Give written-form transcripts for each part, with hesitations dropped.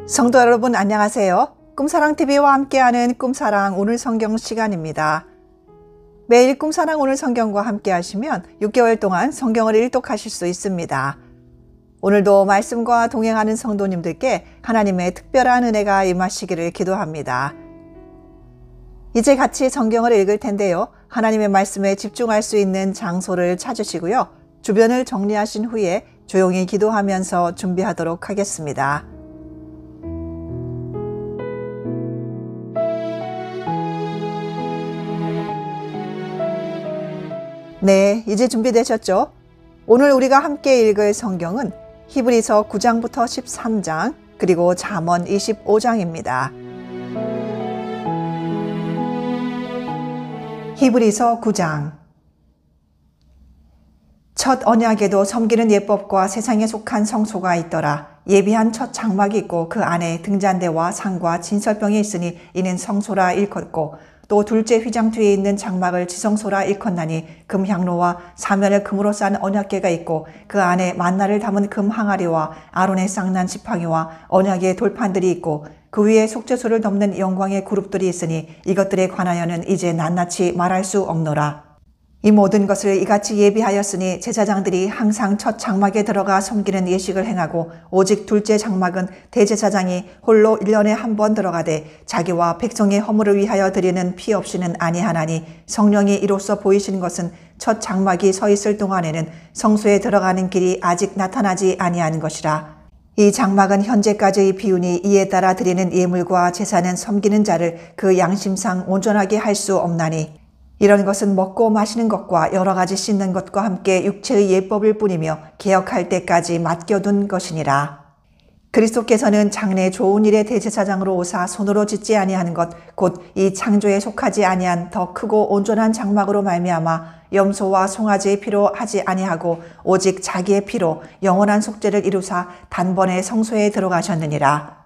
성도 여러분 안녕하세요. 꿈사랑TV와 함께하는 꿈사랑 오늘 성경 시간입니다. 매일 꿈사랑 오늘 성경과 함께 하시면 6개월 동안 성경을 일독하실 수 있습니다. 오늘도 말씀과 동행하는 성도님들께 하나님의 특별한 은혜가 임하시기를 기도합니다. 이제 같이 성경을 읽을 텐데요. 하나님의 말씀에 집중할 수 있는 장소를 찾으시고요. 주변을 정리하신 후에 조용히 기도하면서 준비하도록 하겠습니다. 네, 이제 준비되셨죠? 오늘 우리가 함께 읽을 성경은 히브리서 9장부터 13장 그리고 잠언 25장입니다. 히브리서 9장. 첫 언약에도 섬기는 예법과 세상에 속한 성소가 있더라. 예비한 첫 장막이 있고 그 안에 등잔대와 상과 진설병이 있으니 이는 성소라 일컫고 또 둘째 휘장 뒤에 있는 장막을 지성소라 일컫나니 금 향로와 사면을 금으로 싼 언약궤가 있고 그 안에 만나를 담은 금 항아리와 아론의 쌍난 지팡이와 언약의 돌판들이 있고 그 위에 속죄소를 덮는 영광의 그룹들이 있으니 이것들에 관하여는 이제 낱낱이 말할 수 없노라. 이 모든 것을 이같이 예비하였으니 제사장들이 항상 첫 장막에 들어가 섬기는 예식을 행하고 오직 둘째 장막은 대제사장이 홀로 1년에 한 번 들어가되 자기와 백성의 허물을 위하여 드리는 피 없이는 아니하나니 성령이 이로써 보이시는 것은 첫 장막이 서 있을 동안에는 성소에 들어가는 길이 아직 나타나지 아니하는 것이라. 이 장막은 현재까지의 비유니 이에 따라 드리는 예물과 제사는 섬기는 자를 그 양심상 온전하게 할 수 없나니 이런 것은 먹고 마시는 것과 여러 가지 씻는 것과 함께 육체의 예법일 뿐이며 개혁할 때까지 맡겨둔 것이니라. 그리스도께서는 장래 좋은 일의 대제사장으로 오사 손으로 짓지 아니하는 것 곧 이 창조에 속하지 아니한 더 크고 온전한 장막으로 말미암아 염소와 송아지의 피로 하지 아니하고 오직 자기의 피로 영원한 속죄를 이루사 단번에 성소에 들어가셨느니라.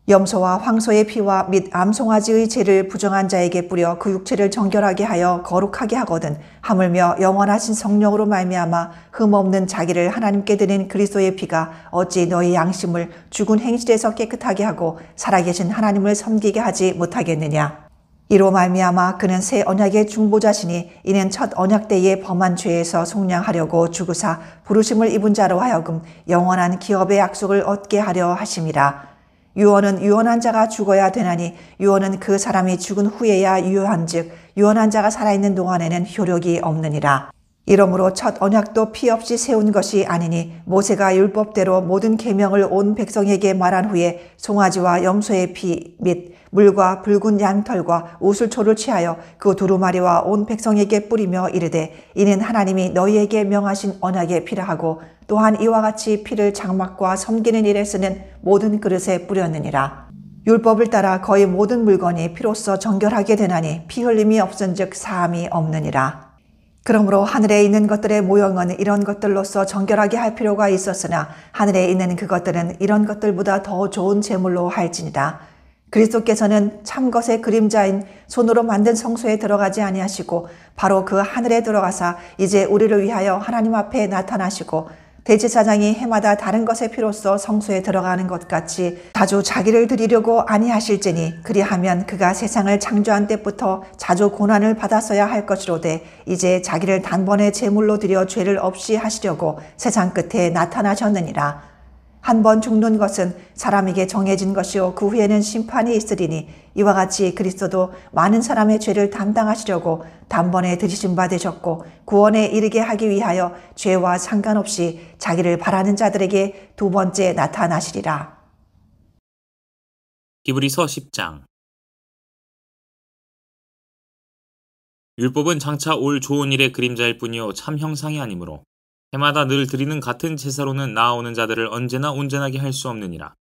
염소와 황소의 피와 및 암송아지의 죄를 부정한 자에게 뿌려 그 육체를 정결하게 하여 거룩하게 하거든 하물며 영원하신 성령으로 말미암아 흠없는 자기를 하나님께 드린 그리스도의 피가 어찌 너희 양심을 죽은 행실에서 깨끗하게 하고 살아계신 하나님을 섬기게 하지 못하겠느냐. 이로 말미암아 그는 새 언약의 중보자시니 이는 첫 언약 때의 범한 죄에서 속량하려고 죽으사 부르심을 입은 자로 하여금 영원한 기업의 약속을 얻게 하려 하심이라. 유언은 유언한 자가 죽어야 되나니 유언은 그 사람이 죽은 후에야 유효한즉 유언한 자가 살아있는 동안에는 효력이 없느니라. 이러므로 첫 언약도 피 없이 세운 것이 아니니 모세가 율법대로 모든 계명을 온 백성에게 말한 후에 송아지와 염소의 피 및 물과 붉은 양털과 우슬초를 취하여 그 두루마리와 온 백성에게 뿌리며 이르되 이는 하나님이 너희에게 명하신 언약의 피라 하고 또한 이와 같이 피를 장막과 섬기는 일에 쓰는 모든 그릇에 뿌렸느니라. 율법을 따라 거의 모든 물건이 피로써 정결하게 되나니 피 흘림이 없은즉 사함이 없느니라. 그러므로 하늘에 있는 것들의 모형은 이런 것들로서 정결하게 할 필요가 있었으나 하늘에 있는 그것들은 이런 것들보다 더 좋은 제물로 할지니라. 그리스도께서는 참 것의 그림자인 손으로 만든 성소에 들어가지 아니하시고 바로 그 하늘에 들어가사 이제 우리를 위하여 하나님 앞에 나타나시고 대제사장이 해마다 다른 것의 피로써 성소에 들어가는 것 같이 자주 자기를 드리려고 아니하실지니 그리하면 그가 세상을 창조한 때부터 자주 고난을 받았어야 할 것이로되 이제 자기를 단번에 제물로 드려 죄를 없이 하시려고 세상 끝에 나타나셨느니라. 한 번 죽는 것은 사람에게 정해진 것이요 그 후에는 심판이 있으리니 이와 같이 그리스도도 많은 사람의 죄를 담당하시려고 단번에 들이신 바 되셨고 구원에 이르게 하기 위하여 죄와 상관없이 자기를 바라는 자들에게 두 번째 나타나시리라. 히브리서 10장. 율법은 장차 올 좋은 일의 그림자일 뿐이요 참 형상이 아니므로 해마다 늘 드리는 같은 제사로는 나아오는 자들을 언제나 온전하게 할 수 없느니라.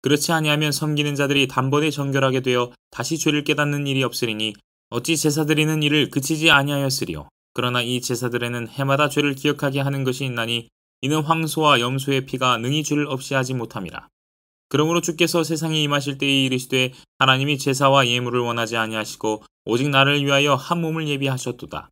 그렇지 아니하면 섬기는 자들이 단번에 정결하게 되어 다시 죄를 깨닫는 일이 없으리니 어찌 제사 드리는 일을 그치지 아니하였으리요. 그러나 이 제사들에는 해마다 죄를 기억하게 하는 것이 있나니 이는 황소와 염소의 피가 능히 죄를 없이 하지 못함이라. 그러므로 주께서 세상에 임하실 때에 이르시되 하나님이 제사와 예물을 원하지 아니하시고 오직 나를 위하여 한 몸을 예비하셨도다.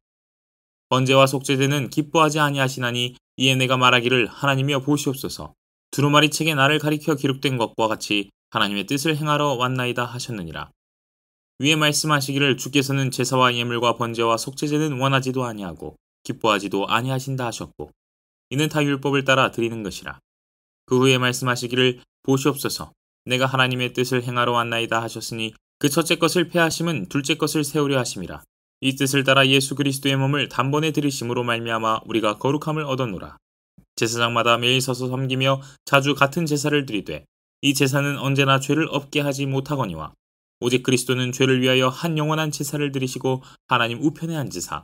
번제와 속죄제는 기뻐하지 아니하시나니 이에 내가 말하기를 하나님이여 보시옵소서. 두루마리 책에 나를 가리켜 기록된 것과 같이 하나님의 뜻을 행하러 왔나이다 하셨느니라. 위에 말씀하시기를 주께서는 제사와 예물과 번제와 속죄제는 원하지도 아니하고 기뻐하지도 아니하신다 하셨고 이는 다 율법을 따라 드리는 것이라. 그 후에 말씀하시기를 보시옵소서 내가 하나님의 뜻을 행하러 왔나이다 하셨으니 그 첫째 것을 폐하심은 둘째 것을 세우려 하심이라. 이 뜻을 따라 예수 그리스도의 몸을 단번에 들이심으로 말미암아 우리가 거룩함을 얻었노라. 제사장마다 매일 서서 섬기며 자주 같은 제사를 드리되 이 제사는 언제나 죄를 없게 하지 못하거니와 오직 그리스도는 죄를 위하여 한 영원한 제사를 드리시고 하나님 우편에 앉으사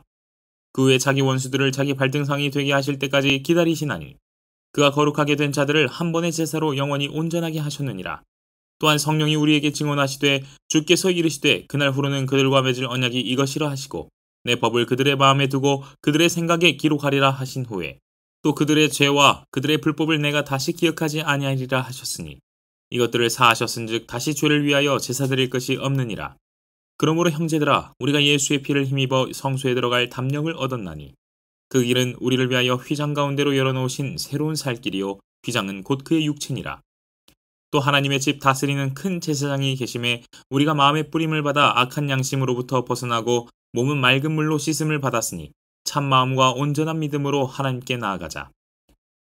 그 후에 자기 원수들을 자기 발등상이 되게 하실 때까지 기다리시나니 그가 거룩하게 된 자들을 한 번의 제사로 영원히 온전하게 하셨느니라. 또한 성령이 우리에게 증언하시되 주께서 이르시되 그날 후로는 그들과 맺을 언약이 이것이라 하시고 내 법을 그들의 마음에 두고 그들의 생각에 기록하리라 하신 후에 또 그들의 죄와 그들의 불법을 내가 다시 기억하지 아니하리라 하셨으니 이것들을 사하셨은즉 다시 죄를 위하여 제사 드릴 것이 없느니라. 그러므로 형제들아 우리가 예수의 피를 힘입어 성소에 들어갈 담력을 얻었나니 그 길은 우리를 위하여 휘장 가운데로 열어놓으신 새로운 살 길이요 휘장은 곧 그의 육체니라. 또 하나님의 집 다스리는 큰 제사장이 계심에 우리가 마음의 뿌림을 받아 악한 양심으로부터 벗어나고 몸은 맑은 물로 씻음을 받았으니 참 마음과 온전한 믿음으로 하나님께 나아가자.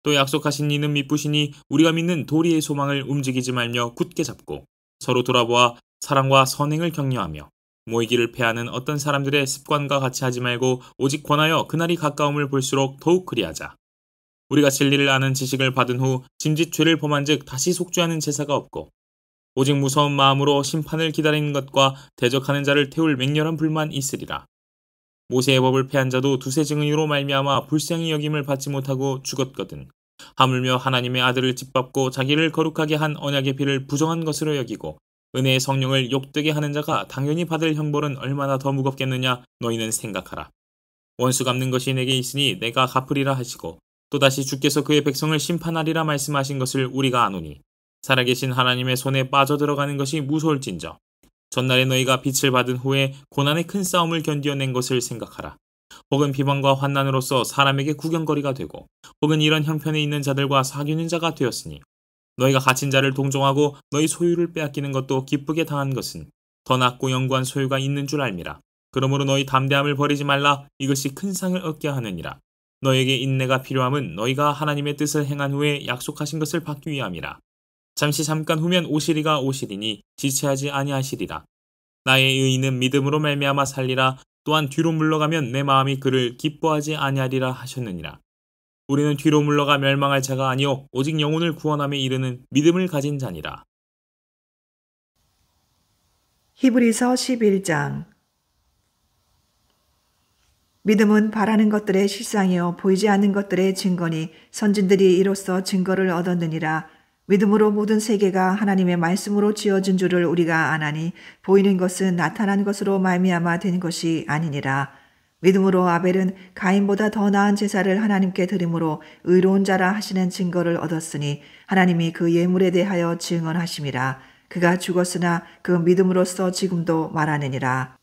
또 약속하신 이는 미쁘시니 우리가 믿는 도리의 소망을 움직이지 말며 굳게 잡고 서로 돌아보아 사랑과 선행을 격려하며 모이기를 패하는 어떤 사람들의 습관과 같이 하지 말고 오직 권하여 그날이 가까움을 볼수록 더욱 그리하자. 우리가 진리를 아는 지식을 받은 후 짐짓 죄를 범한 즉 다시 속죄하는 제사가 없고 오직 무서운 마음으로 심판을 기다리는 것과 대적하는 자를 태울 맹렬한 불만 있으리라. 모세의 법을 패한 자도 두세 증인으로 말미암아 불쌍히 여김을 받지 못하고 죽었거든. 하물며 하나님의 아들을 짓밟고 자기를 거룩하게 한 언약의 피를 부정한 것으로 여기고 은혜의 성령을 욕되게 하는 자가 당연히 받을 형벌은 얼마나 더 무겁겠느냐 너희는 생각하라. 원수 갚는 것이 내게 있으니 내가 갚으리라 하시고 또다시 주께서 그의 백성을 심판하리라 말씀하신 것을 우리가 아노니 살아계신 하나님의 손에 빠져들어가는 것이 무서울진저 전날에 너희가 빛을 받은 후에 고난의 큰 싸움을 견디어낸 것을 생각하라. 혹은 비방과 환난으로서 사람에게 구경거리가 되고 혹은 이런 형편에 있는 자들과 사귀는 자가 되었으니 너희가 갇힌 자를 동정하고 너희 소유를 빼앗기는 것도 기쁘게 당한 것은 더 낫고 영구한 소유가 있는 줄 알미라. 그러므로 너희 담대함을 버리지 말라. 이것이 큰 상을 얻게 하느니라. 너에게 인내가 필요함은 너희가 하나님의 뜻을 행한 후에 약속하신 것을 받기 위함이라. 잠깐 후면 오시리가 오시리니 지체하지 아니하시리라. 나의 의인은 믿음으로 말미암아 살리라. 또한 뒤로 물러가면 내 마음이 그를 기뻐하지 아니하리라 하셨느니라. 우리는 뒤로 물러가 멸망할 자가 아니요 오직 영혼을 구원함에 이르는 믿음을 가진 자니라. 히브리서 11장. 믿음은 바라는 것들의 실상이요 보이지 않는 것들의 증거니 선진들이 이로써 증거를 얻었느니라. 믿음으로 모든 세계가 하나님의 말씀으로 지어진 줄을 우리가 아나니 보이는 것은 나타난 것으로 말미암아 된 것이 아니니라. 믿음으로 아벨은 가인보다 더 나은 제사를 하나님께 드림으로 의로운 자라 하시는 증거를 얻었으니 하나님이 그 예물에 대하여 증언하심이라. 그가 죽었으나 그 믿음으로써 지금도 말하느니라.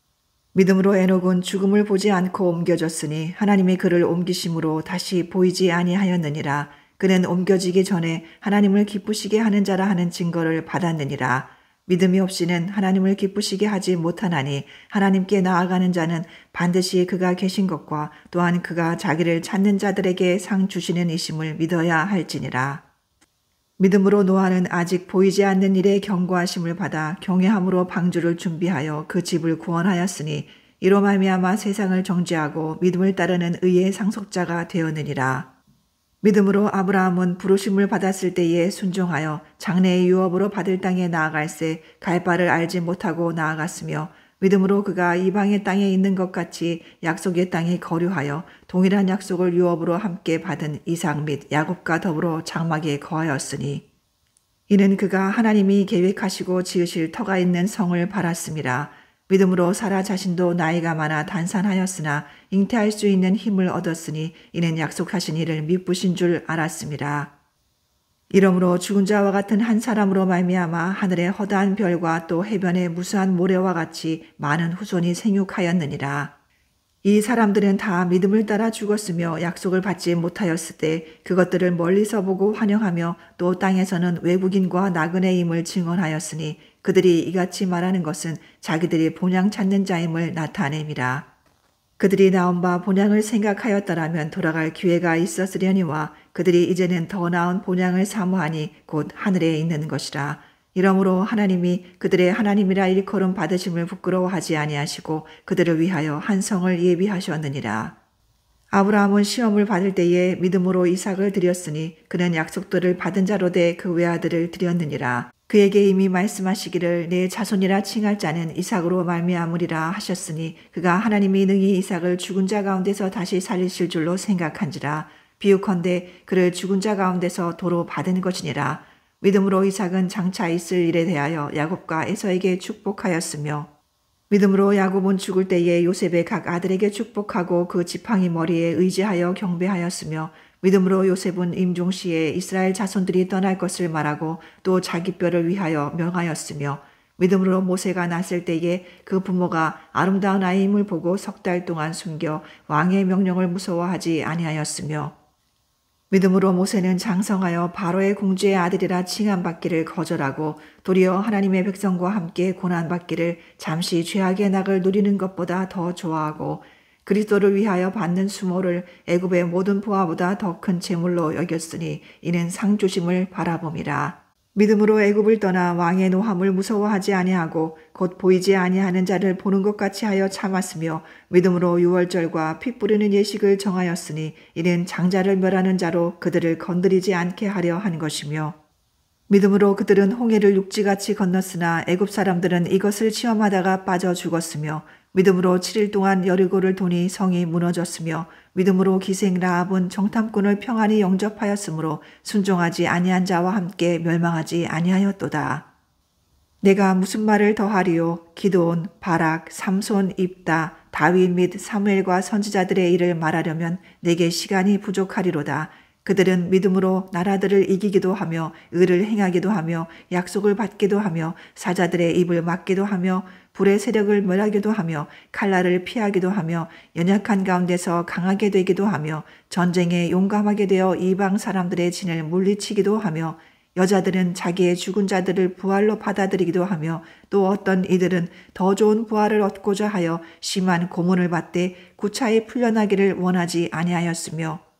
믿음으로 에녹은 죽음을 보지 않고 옮겨졌으니 하나님이 그를 옮기심으로 다시 보이지 아니하였느니라. 그는 옮겨지기 전에 하나님을 기쁘시게 하는 자라 하는 증거를 받았느니라. 믿음이 없이는 하나님을 기쁘시게 하지 못하나니 하나님께 나아가는 자는 반드시 그가 계신 것과 또한 그가 자기를 찾는 자들에게 상 주시는 이심을 믿어야 할지니라. 믿음으로 노아는 아직 보이지 않는 일에 경고하심을 받아 경외함으로 방주를 준비하여 그 집을 구원하였으니 이로 말미암아 세상을 정죄하고 믿음을 따르는 의의 상속자가 되었느니라. 믿음으로 아브라함은 부르심을 받았을 때에 순종하여 장래의 유업으로 받을 땅에 나아갈새 갈 바를 알지 못하고 나아갔으며 믿음으로 그가 이방의 땅에 있는 것 같이 약속의 땅에 거류하여 동일한 약속을 유업으로 함께 받은 이삭 및 야곱과 더불어 장막에 거하였으니 이는 그가 하나님이 계획하시고 지으실 터가 있는 성을 바랐음이라. 믿음으로 사라 자신도 나이가 많아 단산하였으나 잉태할 수 있는 힘을 얻었으니 이는 약속하신 이를 미쁘신 줄 알았음이라. 이러므로 죽은 자와 같은 한 사람으로 말미암아 하늘의 허다한 별과 또 해변의 무수한 모래와 같이 많은 후손이 생육하였느니라. 이 사람들은 다 믿음을 따라 죽었으며 약속을 받지 못하였을 때 그것들을 멀리서 보고 환영하며 또 땅에서는 외국인과 나그네임을 증언하였으니 그들이 이같이 말하는 것은 자기들이 본향 찾는 자임을 나타냄이라. 그들이 나온 바 본향을 생각하였더라면 돌아갈 기회가 있었으려니와 그들이 이제는 더 나은 본향을 사모하니 곧 하늘에 있는 것이라. 이러므로 하나님이 그들의 하나님이라 일컬음 받으심을 부끄러워하지 아니하시고 그들을 위하여 한 성을 예비하셨느니라. 아브라함은 시험을 받을 때에 믿음으로 이삭을 드렸으니 그는 약속들을 받은 자로 돼 그 외아들을 드렸느니라. 그에게 이미 말씀하시기를 내 자손이라 칭할 자는 이삭으로 말미암으리라 하셨으니 그가 하나님이 능히 이삭을 죽은 자 가운데서 다시 살리실 줄로 생각한지라. 비유컨대 그를 죽은 자 가운데서 도로 받은 것이니라. 믿음으로 이삭은 장차 있을 일에 대하여 야곱과 에서에게 축복하였으며 믿음으로 야곱은 죽을 때에 요셉의 각 아들에게 축복하고 그 지팡이 머리에 의지하여 경배하였으며 믿음으로 요셉은 임종시에 이스라엘 자손들이 떠날 것을 말하고 또 자기 뼈를 위하여 명하였으며 믿음으로 모세가 났을 때에 그 부모가 아름다운 아이임을 보고 3달 동안 숨겨 왕의 명령을 무서워하지 아니하였으며 믿음으로 모세는 장성하여 바로의 공주의 아들이라 칭함받기를 거절하고 도리어 하나님의 백성과 함께 고난받기를 잠시 죄악의 낙을 누리는 것보다 더 좋아하고 그리스도를 위하여 받는 수모를 애굽의 모든 부하보다 더 큰 재물로 여겼으니 이는 상 주심을 바라봄이라. 믿음으로 애굽을 떠나 왕의 노함을 무서워하지 아니하고 곧 보이지 아니하는 자를 보는 것 같이 하여 참았으며 믿음으로 유월절과 피 뿌리는 예식을 정하였으니 이는 장자를 멸하는 자로 그들을 건드리지 않게 하려 한 것이며 믿음으로 그들은 홍해를 육지같이 건넜으나 애굽 사람들은 이것을 시험하다가 빠져 죽었으며 믿음으로 7일 동안 여리고를 도니 성이 무너졌으며 믿음으로 기생 라합은 정탐꾼을 평안히 영접하였으므로 순종하지 아니한 자와 함께 멸망하지 아니하였도다. 내가 무슨 말을 더하리요? 기드온, 바락, 삼손, 입다, 다윗 및 사무엘과 선지자들의 일을 말하려면 내게 시간이 부족하리로다. 그들은 믿음으로 나라들을 이기기도 하며 의를 행하기도 하며 약속을 받기도 하며 사자들의 입을 막기도 하며 불의 세력을 멸하기도 하며 칼날을 피하기도 하며 연약한 가운데서 강하게 되기도 하며 전쟁에 용감하게 되어 이방 사람들의 진을 물리치기도 하며 여자들은 자기의 죽은 자들을 부활로 받아들이기도 하며 또 어떤 이들은 더 좋은 부활을 얻고자 하여 심한 고문을 받되 구차히 풀려나기를 원하지 아니하였으며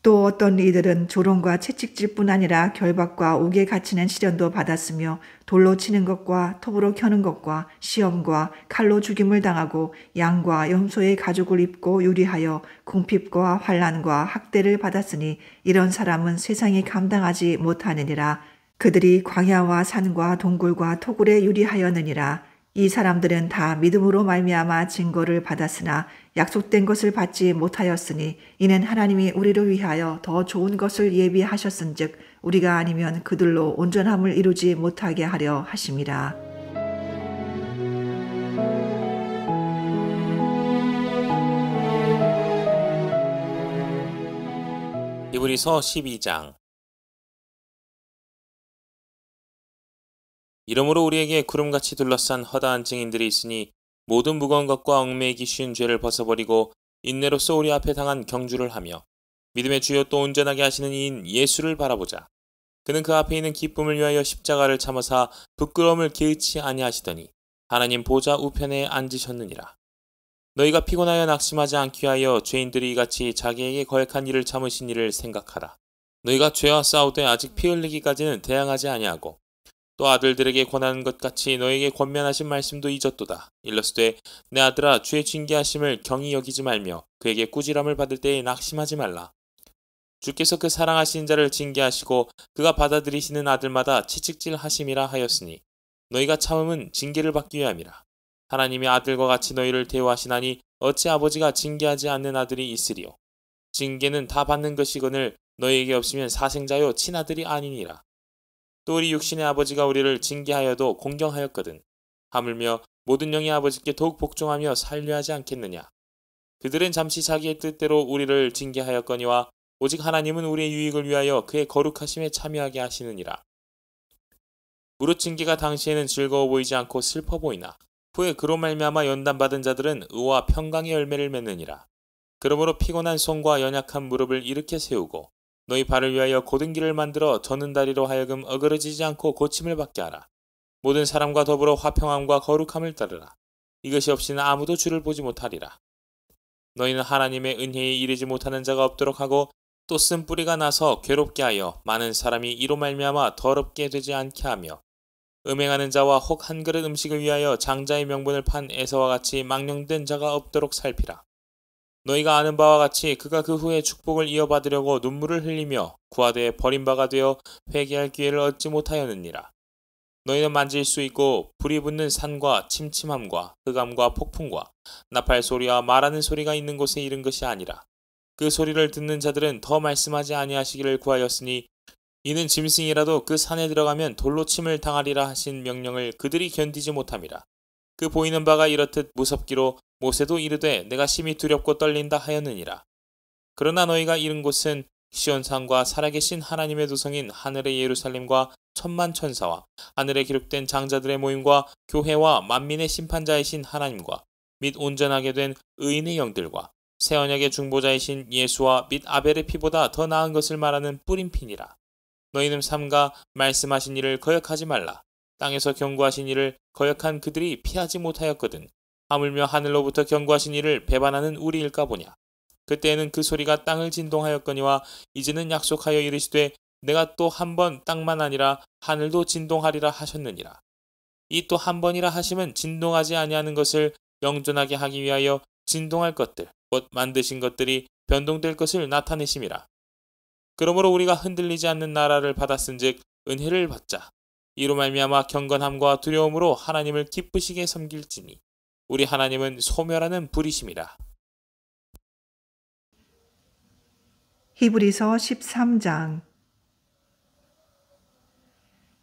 또 어떤 이들은 조롱과 채찍질뿐 아니라 결박과 옥에 갇히는 시련도 받았으며 돌로 치는 것과 톱으로 켜는 것과 시험과 칼로 죽임을 당하고 양과 염소의 가죽을 입고 유리하여 궁핍과 환난과 학대를 받았으니 이런 사람은 세상이 감당하지 못하느니라. 그들이 광야와 산과 동굴과 토굴에 유리하였느니라. 이 사람들은 다 믿음으로 말미암아 증거를 받았으나 약속된 것을 받지 못하였으니 이는 하나님이 우리를 위하여 더 좋은 것을 예비하셨은즉 우리가 아니면 그들로 온전함을 이루지 못하게 하려 하심이라. 히브리서 12장. 이러므로 우리에게 구름같이 둘러싼 허다한 증인들이 있으니 모든 무거운 것과 얽매이기 쉬운 죄를 벗어버리고 인내로써 우리 앞에 당한 경주를 하며 믿음의 주요 또 온전하게 하시는 이인 예수를 바라보자. 그는 그 앞에 있는 기쁨을 위하여 십자가를 참으사 부끄러움을 개의치 아니하시더니 하나님 보좌 우편에 앉으셨느니라. 너희가 피곤하여 낙심하지 않기 위하여 죄인들이 이같이 자기에게 거역한 일을 참으신 이를 생각하라. 너희가 죄와 싸우되 아직 피 흘리기까지는 대항하지 아니하고 또 아들들에게 권하는 것 같이 너에게 권면하신 말씀도 잊었도다. 일러스되 내 아들아 주의 징계하심을 경히 여기지 말며 그에게 꾸지람을 받을 때에 낙심하지 말라. 주께서 그 사랑하시는 자를 징계하시고 그가 받아들이시는 아들마다 채찍질하심이라 하였으니 너희가 참음은 징계를 받기 위함이라. 하나님이 아들과 같이 너희를 대우하시나니 어찌 아버지가 징계하지 않는 아들이 있으리요. 징계는 다 받는 것이거늘 너희에게 없으면 사생자요 친아들이 아니니라. 또 우리 육신의 아버지가 우리를 징계하여도 공경하였거든. 하물며 모든 영의 아버지께 더욱 복종하며 살려하지 않겠느냐. 그들은 잠시 자기의 뜻대로 우리를 징계하였거니와 오직 하나님은 우리의 유익을 위하여 그의 거룩하심에 참여하게 하시느니라. 무릇 징계가 당시에는 즐거워 보이지 않고 슬퍼 보이나 후에 그로 말미암아 연단받은 자들은 의와 평강의 열매를 맺느니라. 그러므로 피곤한 손과 연약한 무릎을 일으켜 세우고 너희 발을 위하여 곧은 길을 만들어 저는 다리로 하여금 어그러지지 않고 고침을 받게 하라. 모든 사람과 더불어 화평함과 거룩함을 따르라. 이것이 없이는 아무도 주를 보지 못하리라. 너희는 하나님의 은혜에 이르지 못하는 자가 없도록 하고 또 쓴뿌리가 나서 괴롭게 하여 많은 사람이 이로 말미암아 더럽게 되지 않게 하며 음행하는 자와 혹 한 그릇 음식을 위하여 장자의 명분을 판 에서와 같이 망령된 자가 없도록 살피라. 너희가 아는 바와 같이 그가 그 후에 축복을 이어받으려고 눈물을 흘리며 구하되 버림바가 되어 회개할 기회를 얻지 못하였느니라. 너희는 만질 수 있고 불이 붙는 산과 침침함과 흑암과 폭풍과 나팔 소리와 말하는 소리가 있는 곳에 이른 것이 아니라 그 소리를 듣는 자들은 더 말씀하지 아니하시기를 구하였으니 이는 짐승이라도 그 산에 들어가면 돌로 침을 당하리라 하신 명령을 그들이 견디지 못함이라. 그 보이는 바가 이렇듯 무섭기로 모세도 이르되 내가 심히 두렵고 떨린다 하였느니라. 그러나 너희가 이른 곳은 시온산과 살아계신 하나님의 도성인 하늘의 예루살렘과 천만 천사와 하늘에 기록된 장자들의 모임과 교회와 만민의 심판자이신 하나님과 및 온전하게 된 의인의 영들과 새 언약의 중보자이신 예수와 및 아벨의 피보다 더 나은 것을 말하는 뿌림핀이라. 너희는 삼가 말씀하신 일을 거역하지 말라. 땅에서 경고하신 일을 거역한 그들이 피하지 못하였거든. 하물며 하늘로부터 경고하신 일을 배반하는 우리일까 보냐. 그때에는 그 소리가 땅을 진동하였거니와 이제는 약속하여 이르시되 내가 또 한 번 땅만 아니라 하늘도 진동하리라 하셨느니라. 이 또 한 번이라 하심은 진동하지 아니하는 것을 영존하게 하기 위하여 진동할 것들 곧 만드신 것들이 변동될 것을 나타내심이라. 그러므로 우리가 흔들리지 않는 나라를 받았은즉 은혜를 받자. 이로 말미암아 경건함과 두려움으로 하나님을 기쁘시게 섬길지니 우리 하나님은 소멸하는 불이심이라. 히브리서 13장.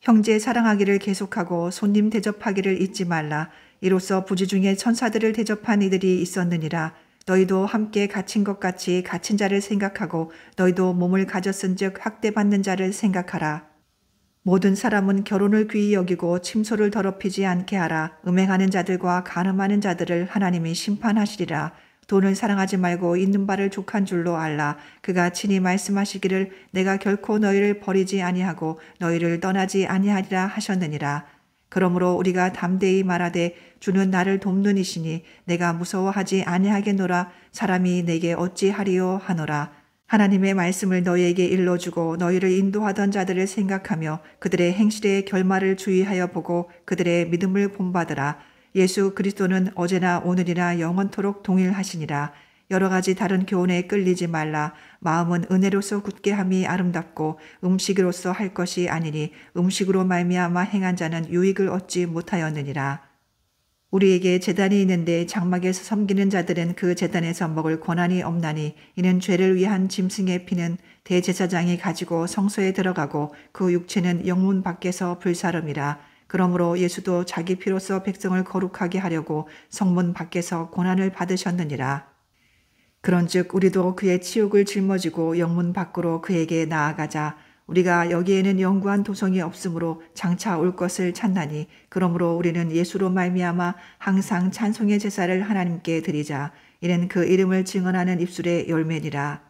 형제 사랑하기를 계속하고 손님 대접하기를 잊지 말라. 이로써 부지 중에 천사들을 대접한 이들이 있었느니라. 너희도 함께 갇힌 것 같이 갇힌 자를 생각하고 너희도 몸을 가졌은즉 학대받는 자를 생각하라. 모든 사람은 결혼을 귀히 여기고 침소를 더럽히지 않게 하라. 음행하는 자들과 간음하는 자들을 하나님이 심판하시리라. 돈을 사랑하지 말고 있는 바를 족한 줄로 알라. 그가 친히 말씀하시기를 내가 결코 너희를 버리지 아니하고 너희를 떠나지 아니하리라 하셨느니라. 그러므로 우리가 담대히 말하되 주는 나를 돕는 이시니 내가 무서워하지 아니하겠노라. 사람이 내게 어찌하리요 하노라. 하나님의 말씀을 너희에게 일러주고 너희를 인도하던 자들을 생각하며 그들의 행실의 결말을 주의하여 보고 그들의 믿음을 본받으라. 예수 그리스도는 어제나 오늘이나 영원토록 동일하시니라. 여러 가지 다른 교훈에 끌리지 말라. 마음은 은혜로서 굳게 함이 아름답고 음식으로서 할 것이 아니니 음식으로 말미암아 행한 자는 유익을 얻지 못하였느니라. 우리에게 제단이 있는데 장막에서 섬기는 자들은 그 제단에서 먹을 권한이 없나니 이는 죄를 위한 짐승의 피는 대제사장이 가지고 성소에 들어가고 그 육체는 영문 밖에서 불사름이라. 그러므로 예수도 자기 피로써 백성을 거룩하게 하려고 성문 밖에서 고난을 받으셨느니라. 그런즉 우리도 그의 치욕을 짊어지고 영문 밖으로 그에게 나아가자. 우리가 여기에는 영구한 도성이 없으므로 장차 올 것을 찾나니 그러므로 우리는 예수로 말미암아 항상 찬송의 제사를 하나님께 드리자. 이는 그 이름을 증언하는 입술의 열매니라.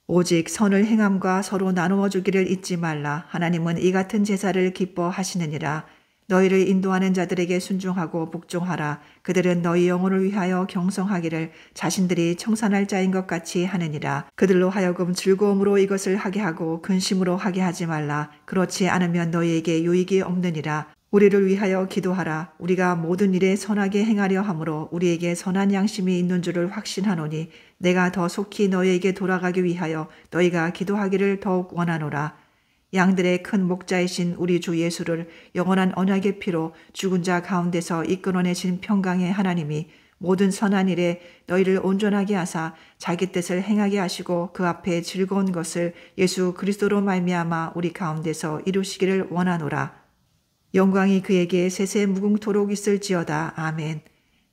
오직 선을 행함과 서로 나누어 주기를 잊지 말라. 하나님은 이 같은 제사를 기뻐하시느니라. 너희를 인도하는 자들에게 순종하고 복종하라. 그들은 너희 영혼을 위하여 경성하기를 자신들이 청산할 자인 것 같이 하느니라. 그들로 하여금 즐거움으로 이것을 하게 하고 근심으로 하게 하지 말라. 그렇지 않으면 너희에게 유익이 없느니라. 우리를 위하여 기도하라. 우리가 모든 일에 선하게 행하려 함으로 우리에게 선한 양심이 있는 줄을 확신하노니 내가 더 속히 너희에게 돌아가기 위하여 너희가 기도하기를 더욱 원하노라. 양들의 큰 목자이신 우리 주 예수를 영원한 언약의 피로 죽은 자 가운데서 이끌어내신 평강의 하나님이 모든 선한 일에 너희를 온전하게 하사 자기 뜻을 행하게 하시고 그 앞에 즐거운 것을 예수 그리스도로 말미암아 우리 가운데서 이루시기를 원하노라. 영광이 그에게 세세 무궁토록 있을지어다. 아멘.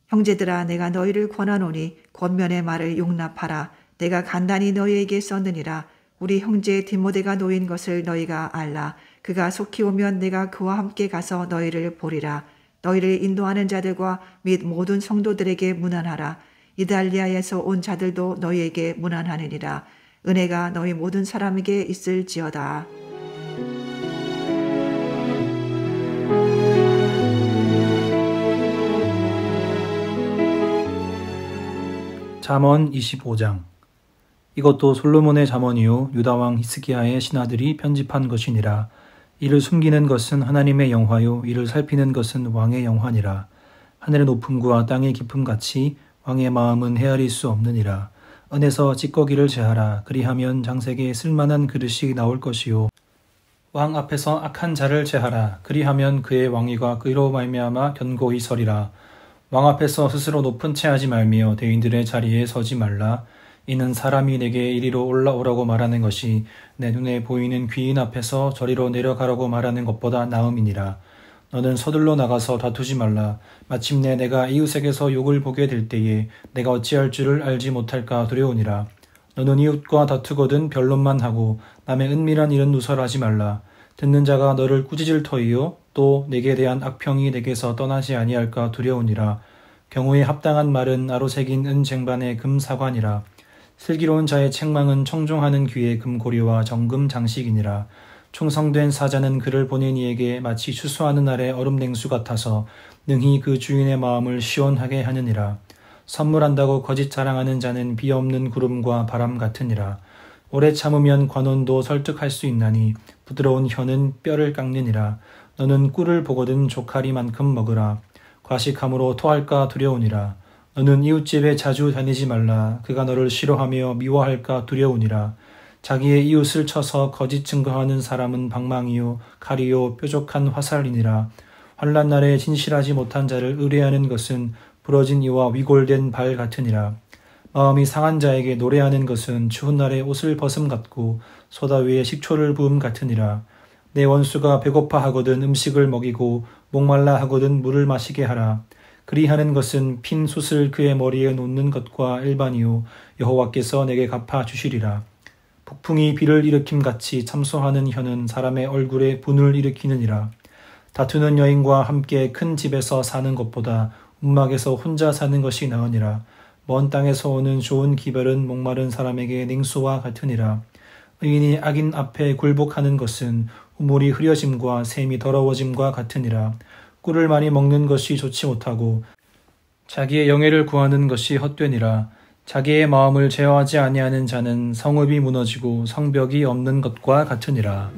형제들아 내가 너희를 권하노니 권면의 말을 용납하라. 내가 간단히 너희에게 썼느니라. 우리 형제 디모데가 놓인 것을 너희가 알라. 그가 속히 오면 내가 그와 함께 가서 너희를 보리라. 너희를 인도하는 자들과 및 모든 성도들에게 문안하라. 이달리아에서 온 자들도 너희에게 문안하느니라. 은혜가 너희 모든 사람에게 있을지어다. 잠언 25장. 이것도 솔로몬의 잠언이요 유다 왕 히스기야의 신하들이 편집한 것이니라. 이를 숨기는 것은 하나님의 영화요 이를 살피는 것은 왕의 영화니라. 하늘의 높음과 땅의 깊음 같이 왕의 마음은 헤아릴 수 없느니라. 은에서 찌꺼기를 제하라. 그리하면 장색에 쓸만한 그릇이 나올 것이요 왕 앞에서 악한 자를 제하라. 그리하면 그의 왕위가 그로 말미암아 견고히 서리라. 왕 앞에서 스스로 높은 채 하지 말며 대인들의 자리에 서지 말라. 이는 사람이 내게 이리로 올라오라고 말하는 것이 내 눈에 보이는 귀인 앞에서 저리로 내려가라고 말하는 것보다 나음이니라. 너는 서둘러 나가서 다투지 말라. 마침내 내가 이웃에게서 욕을 보게 될 때에 내가 어찌할 줄을 알지 못할까 두려우니라. 너는 이웃과 다투거든 변론만 하고 남의 은밀한 일은 누설하지 말라. 듣는 자가 너를 꾸짖을 터이요 또 내게 대한 악평이 내게서 떠나지 아니할까 두려우니라. 경우에 합당한 말은 나로 새긴 은 쟁반의 금 사관이라. 슬기로운 자의 책망은 청종하는 귀의 금고리와 정금 장식이니라. 충성된 사자는 그를 보낸 이에게 마치 추수하는 날의 얼음 냉수 같아서 능히 그 주인의 마음을 시원하게 하느니라. 선물한다고 거짓 자랑하는 자는 비 없는 구름과 바람 같으니라. 오래 참으면 관원도 설득할 수 있나니 부드러운 혀는 뼈를 깎느니라. 너는 꿀을 보거든 조카리만큼 먹으라. 과식함으로 토할까 두려우니라. 너는 이웃집에 자주 다니지 말라. 그가 너를 싫어하며 미워할까 두려우니라. 자기의 이웃을 쳐서 거짓 증거하는 사람은 방망이요 칼이요 뾰족한 화살이니라. 환난 날에 진실하지 못한 자를 의뢰하는 것은 부러진 이와 위골된 발 같으니라. 마음이 상한 자에게 노래하는 것은 추운 날에 옷을 벗음 같고 소다 위에 식초를 부음 같으니라. 내 원수가 배고파 하거든 음식을 먹이고 목말라 하거든 물을 마시게 하라. 그리하는 것은 핀 숯을 그의 머리에 놓는 것과 일반이요 여호와께서 내게 갚아 주시리라. 폭풍이 비를 일으킴같이 참소하는 혀는 사람의 얼굴에 분을 일으키느니라. 다투는 여인과 함께 큰 집에서 사는 것보다 움막에서 혼자 사는 것이 나으니라. 먼 땅에서 오는 좋은 기별은 목마른 사람에게 냉수와 같으니라. 의인이 악인 앞에 굴복하는 것은 우물이 흐려짐과 샘이 더러워짐과 같으니라. 꿀을 많이 먹는 것이 좋지 못하고 자기의 영예를 구하는 것이 헛되니라. 자기의 마음을 제어하지 아니하는 자는 성읍이 무너지고 성벽이 없는 것과 같으니라.